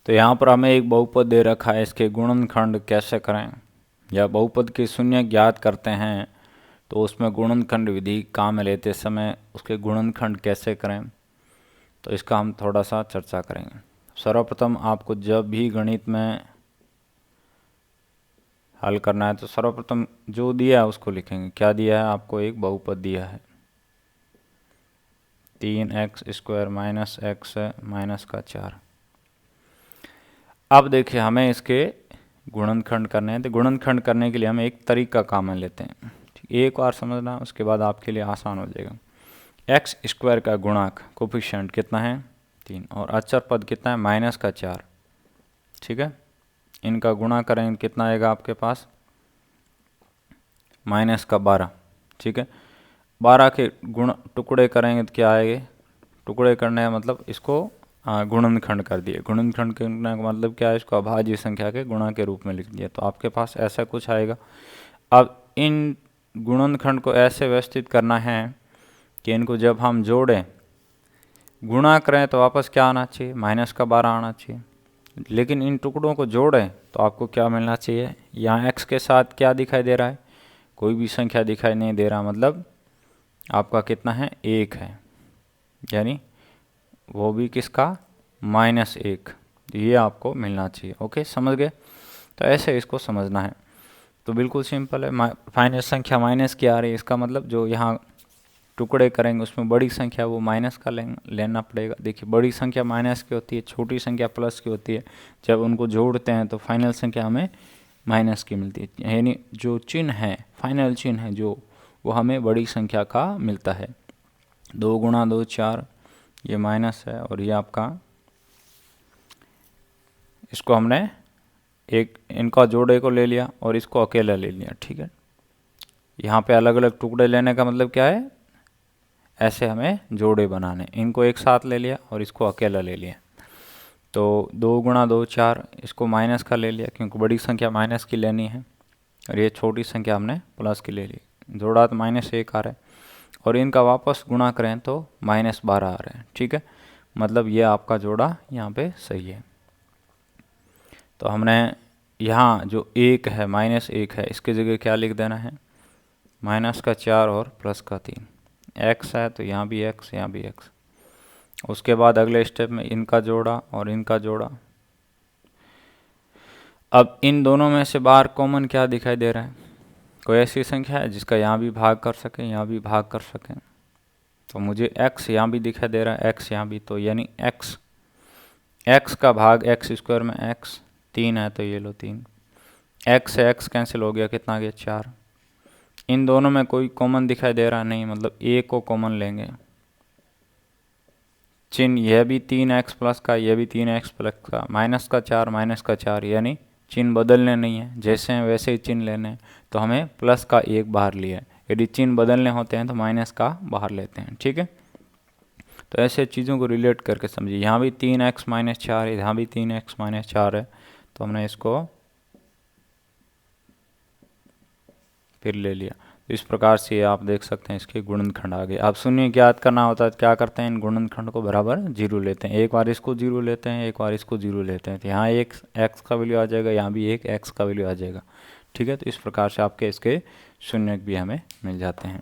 तो यहाँ पर हमें एक बहुपद दे रखा है, इसके गुणनखंड कैसे करें, या बहुपद के शून्य ज्ञात करते हैं तो उसमें गुणनखंड विधि काम में लेते समय उसके गुणनखंड कैसे करें, तो इसका हम थोड़ा सा चर्चा करेंगे। सर्वप्रथम आपको जब भी गणित में हल करना है तो सर्वप्रथम जो दिया है उसको लिखेंगे। क्या दिया है आपको? एक बहुपद दिया है 3x² माइनस x माइनस का 4। अब देखिए हमें इसके गुणनखंड करने हैं, तो गुणनखंड करने के लिए हम एक तरीका काम में लेते हैं। एक बार समझना, उसके बाद आपके लिए आसान हो जाएगा। x² का गुणांक कोफिशिएंट कितना है? 3, और अचर पद कितना है? माइनस का 4। ठीक है, इनका गुणा करेंगे कितना आएगा आपके पास? माइनस का 12। ठीक है, 12 के गुण टुकड़े करेंगे तो क्या आएंगे? टुकड़े करने का मतलब इसको गुणनखंड कर दिए। गुणनखंड करने का मतलब क्या है? इसको अभाज्य संख्या के गुणा के रूप में लिख दिया, तो आपके पास ऐसा कुछ आएगा। अब इन गुणनखंड को ऐसे व्यवस्थित करना है कि इनको जब हम जोड़ें, गुणा करें तो वापस क्या आना चाहिए? माइनस का 12 आना चाहिए। लेकिन इन टुकड़ों को जोड़ें तो आपको क्या मिलना चाहिए? यहाँ x के साथ क्या दिखाई दे रहा है? कोई भी संख्या दिखाई नहीं दे रहा, मतलब आपका कितना है? 1 है, यानी वो भी किसका? -1। ये आपको मिलना चाहिए। ओके, समझ गए? तो ऐसे इसको समझना है। तो बिल्कुल सिंपल है। फाइनल संख्या माइनस की आ रही है, इसका मतलब जो यहाँ टुकड़े करेंगे उसमें बड़ी संख्या वो माइनस का लेना पड़ेगा। देखिए बड़ी संख्या माइनस की होती है, छोटी संख्या प्लस की होती है। जब उनको जोड़ते हैं तो फाइनल संख्या हमें माइनस की मिलती है, यानी जो चिन्ह है, फाइनल चिन्ह है जो, वो हमें बड़ी संख्या का मिलता है। 2 गुणा 2 4, ये माइनस है, और ये आपका, इसको हमने एक इनका जोड़े को ले लिया और इसको अकेला ले लिया। ठीक है, यहाँ पे अलग अलग टुकड़े लेने का मतलब क्या है? ऐसे हमें जोड़े बनाने, इनको एक साथ ले लिया और इसको अकेला ले लिया। तो 2 गुणा 2 4, इसको माइनस का ले लिया क्योंकि बड़ी संख्या माइनस की लेनी है, और ये छोटी संख्या हमने प्लस की ले ली। जोड़ा तो -1 आ रहा है, और इनका वापस गुणा करें तो -12 आ रहा है। ठीक है, मतलब ये आपका जोड़ा यहाँ पे सही है। तो हमने यहाँ जो 1 है, -1 है, इसकी जगह क्या लिख देना है? माइनस का 4 और प्लस का 3। x है तो यहाँ भी x, यहाँ भी x। उसके बाद अगले स्टेप में इनका जोड़ा और इनका जोड़ा। अब इन दोनों में से बाहर कॉमन क्या दिखाई दे रहा है? कोई ऐसी संख्या है जिसका यहाँ भी भाग कर सकें, यहाँ भी भाग कर सकें? तो मुझे x यहाँ भी दिखाई दे रहा है, x यहाँ भी, तो यानी x का भाग x² में x 3 है, तो ये लो 3। x से x कैंसिल हो गया, कितना आ गया? 4। इन दोनों में कोई कॉमन दिखाई दे रहा नहीं, मतलब a को कॉमन लेंगे। चिन्ह यह भी 3x प्लस का, यह भी 3x प्लस का, माइनस का 4, यानी चिन्ह बदलने नहीं है, जैसे हैं वैसे ही चिन्ह लेने हैं। तो हमें प्लस का 1 बाहर लिया है, यदि चिन्ह बदलने होते हैं तो माइनस का बाहर लेते हैं। ठीक है, तो ऐसे चीज़ों को रिलेट करके समझिए। यहाँ भी 3x - 4 है, यहाँ भी 3x - 4 है, तो हमने इसको फिर ले लिया। तो इस प्रकार से आप देख सकते हैं इसके गुणनखंड आ गए। अब शून्य ज्ञात करना होता है तो क्या करते हैं? इन गुणनखंड को बराबर 0 लेते हैं। एक बार इसको 0 लेते हैं, एक बार इसको 0 लेते हैं, तो यहाँ एक x का वैल्यू आ जाएगा, यहाँ भी एक x का वैल्यू आ जाएगा। ठीक है, तो इस प्रकार से आपके इसके शून्य भी हमें मिल जाते हैं।